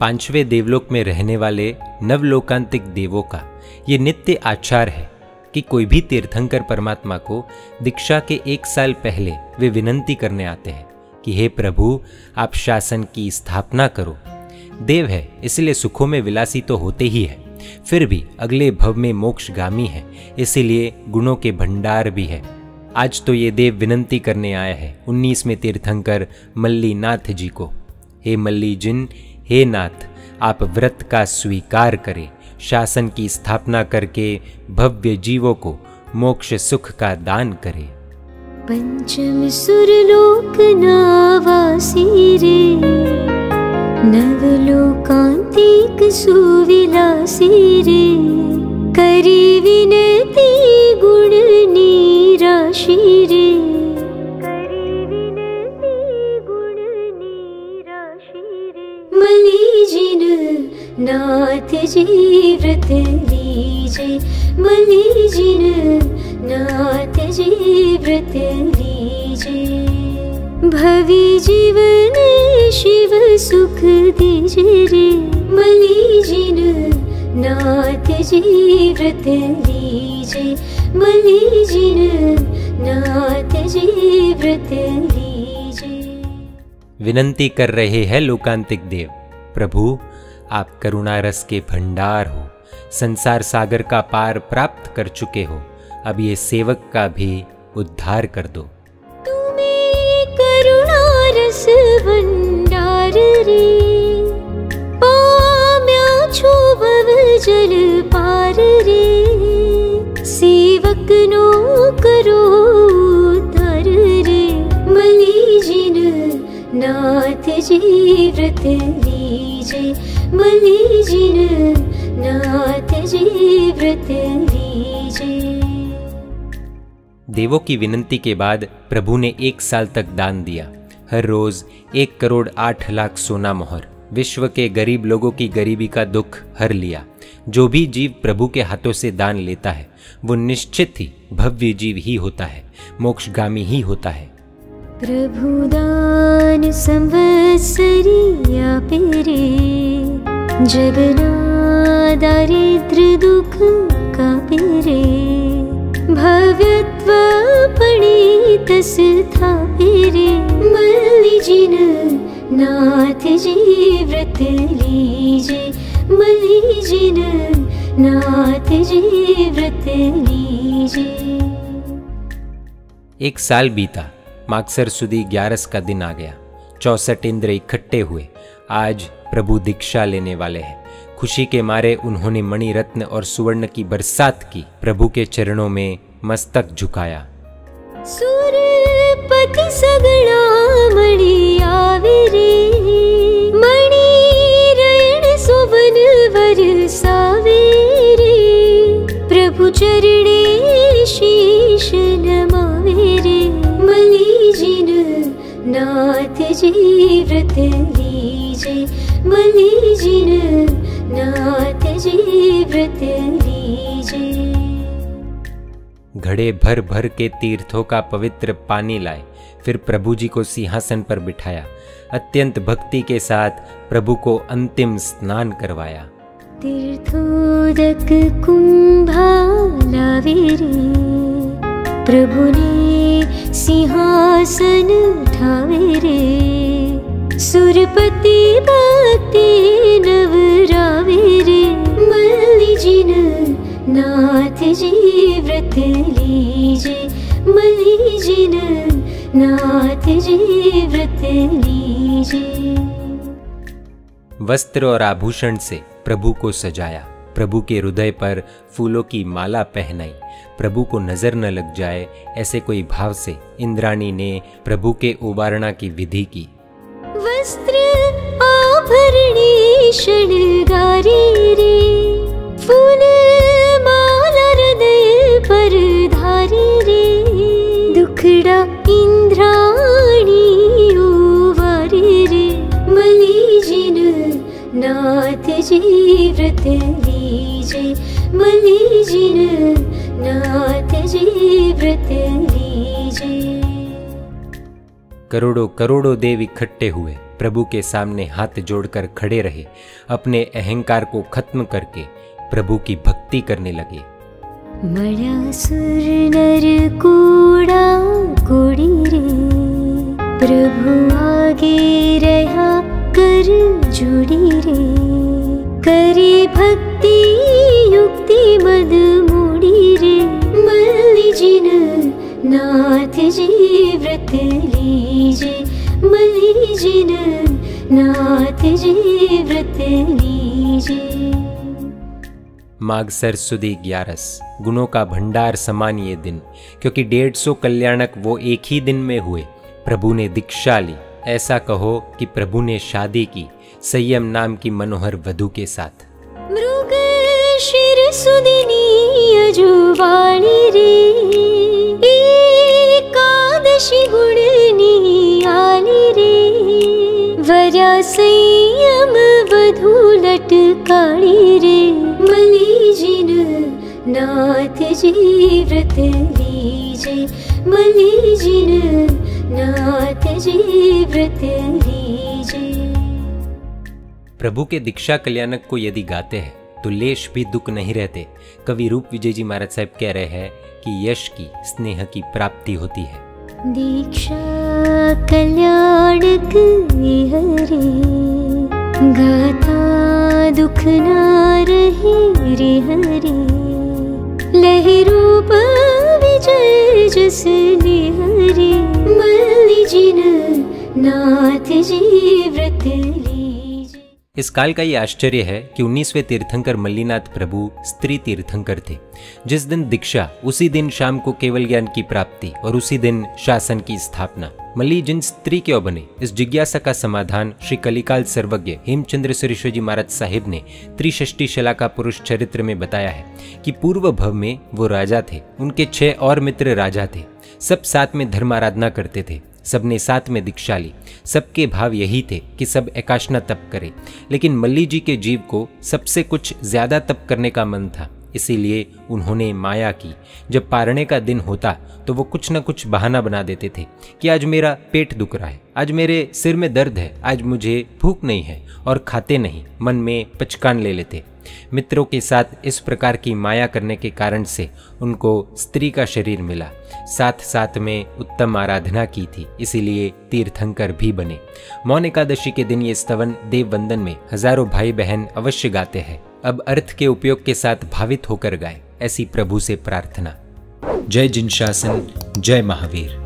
पांचवें देवलोक में रहने वाले नवलोकांतिक देवों का ये नित्य आचार है कि कोई भी तीर्थंकर परमात्मा को दीक्षा के 1 साल पहले वे विनंती करने आते हैं कि हे प्रभु, आप शासन की स्थापना करो। देव है इसलिए सुखों में विलासी तो होते ही है, फिर भी अगले भव में मोक्षगामी है, इसीलिए गुणों के भंडार भी है। आज तो ये देव विनंती करने आया है 19वें तीर्थंकर मल्लीनाथ जी को। हे मल्ली जिन, हे नाथ, आप व्रत का स्वीकार करें, शासन की स्थापना करके भव्य जीवों को मोक्ष सुख का दान करें। पंचम सुरलोक नावासी रे, नवलोकांतिक सुविलासी रे, करी विनती गुण निराशी रे, करी विनती गुण निराशी रे। मली जिन नाथ जी व्रत लीजे, मली जिन नाथ जी व्रत लीजे, भवि जीवन शिव सुख दीजे रे। मली जिन नाथ जी व्रत लीजे, मली जिन नाथ जी व्रत लीजे। विनंती कर रहे हैं लोकांतिक देव, प्रभु आप करुणा रस के भंडार हो, संसार सागर का पार प्राप्त कर चुके हो, अब ये सेवक का भी उद्धार कर दो। तुम्हें करुणा रस भंडार रे, पाम्या छो भव जल पार रे, सेवक नो करो उद्धार रे। मली जिन नाथ जी व्रत लीजे, मली जिन नाथ जी व्रत लीजे। देवों की विनंती के बाद प्रभु ने 1 साल तक दान दिया। हर रोज 1 करोड़ 8 लाख सोना मोहर। विश्व के गरीब लोगों की गरीबी का दुख हर लिया। जो भी जीव प्रभु के हाथों से दान लेता है वो निश्चित ही भव्य जीव ही होता है, मोक्षगामी ही होता है। प्रभु दान संवत्सरिया पेरे, जगना दारिद्र दुख का पेरे, भव्यत्व पणितस था पेरे। मल्ली जिन नाथ जी व्रत लीजे, मल्ली जिन नाथ जी व्रत लीजे। 1 साल बीता, मागसर सुदी 11 का दिन आ गया। 64 इंद्र इकट्ठे हुए। आज प्रभु दीक्षा लेने वाले हैं। खुशी के मारे उन्होंने मणि रत्न और सुवर्ण की बरसात की। प्रभु के चरणों में मस्तक झुकाया। सूरपति सगड़ा मणि आवे रे, मणि रण सुवन वरसावे रे, प्रभु चरणे शीश नमावे रे। मली जिन नाथ जी व्रत लीजे, मली जिन नाथ जी व्रत लीजे। घड़े भर भर के तीर्थों का पवित्र पानी लाए, फिर प्रभु जी को सिंहासन पर बिठाया। अत्यंत भक्ति के साथ प्रभु को अंतिम स्नान करवाया। तीर्थोदक कुंभा लावे रे, प्रभु ने सिंहासन ठावे रे, सुरपति भक्ति नवरावे रे। मल्ली जिन नाथ जी व्रत लीजे, मल्ली जिन नाथ जी व्रत लीजे। वस्त्र और आभूषण से प्रभु को सजाया। प्रभु के हृदय पर फूलों की माला पहनाई। प्रभु को नजर न लग जाए ऐसे कोई भाव से इंद्राणी ने प्रभु के उबारणा की विधि की। वस्त्र आभरणी शृंगारी रे, फूल माला हृदय पर धारी रे, दुखड़ा इंद्राणी उवारी रे। मली जिन नाथ जी व्रत लीजे, मली जिन नाथ जी व्रत लीजे। करोड़ों करोड़ों देव इकट्ठे हुए प्रभु के सामने हाथ जोड़कर खड़े रहे, अपने अहंकार को खत्म करके प्रभु की भक्ति करने लगे। मड़ा सुर नर कूड़ा कोड़ी रे, प्रभु आगे रहा कर जोड़ी रे, करे भक्ति युक्ति मद मोड़ी रे, मल्ली जिन नाथ जी व्रत लीजे, मल्ली जिन नाथ जी व्रत लीजे। माघ सरस्वती 11 गुणों का भंडार समान ये दिन, क्योंकि 150 कल्याणक वो एक ही दिन में हुए। प्रभु ने दीक्षा ली, ऐसा कहो कि प्रभु ने शादी की संयम नाम की मनोहर वधू के साथ। मृग शिर सुदिनी अजुवाणी रे, एकादशी गुणनी आली रे, वर्या संयम वधू लटकाणी रे, मली जिन नाथ जी व्रत लीजे, मली जिन नाथ जी व्रत लीजे। प्रभु के दीक्षा कल्याणक को यदि गाते हैं तो लेश भी दुख नहीं रहते। कवि रूप विजय जी महाराज साहब कह रहे हैं कि यश की स्नेह की प्राप्ति होती है। दीक्षा कल्याणक हरे, गाता दुख ना रहे रे हरे, लहि रूप विजय जस हरे, मल्ली जिन नाथ जी व्रत लीजे। इस काल का ये आश्चर्य है कि 19वें तीर्थंकर मल्लीनाथ प्रभु स्त्री तीर्थंकर थे। जिस दिन दीक्षा उसी दिन शाम को केवल ज्ञान की प्राप्ति और उसी दिन शासन की स्थापना। मल्ली जिन स्त्री क्यों बने, इस जिज्ञासा का समाधान श्री कलिकाल सर्वज्ञ हेमचंद्र सुरेश्वर जी महाराज साहिब ने त्रिषष्टि शला का पुरुष चरित्र में बताया है कि पूर्व भव में वो राजा थे, उनके 6 और मित्र राजा थे, सब साथ में धर्माराधना करते थे, सबने साथ में दीक्षा ली। सबके भाव यही थे कि सब एकाशना तप करें, लेकिन मल्ली जी के जीव को सबसे कुछ ज्यादा तप करने का मन था, इसीलिए उन्होंने माया की। जब पारणे का दिन होता तो वो कुछ न कुछ बहाना बना देते थे कि आज मेरा पेट दुख रहा है, आज मेरे सिर में दर्द है, आज मुझे भूख नहीं है, और खाते नहीं, मन में पचकान ले लेते। मित्रों के साथ इस प्रकार की माया करने के कारण से उनको स्त्री का शरीर मिला, साथ साथ में उत्तम आराधना की थी, इसीलिए तीर्थंकर भी बने। मौन एकादशी के दिन ये स्तवन देव वंदन में हजारों भाई बहन अवश्य गाते हैं। अब अर्थ के उपयोग के साथ भावित होकर गाए, ऐसी प्रभु से प्रार्थना। जय जिन शासन, जय महावीर।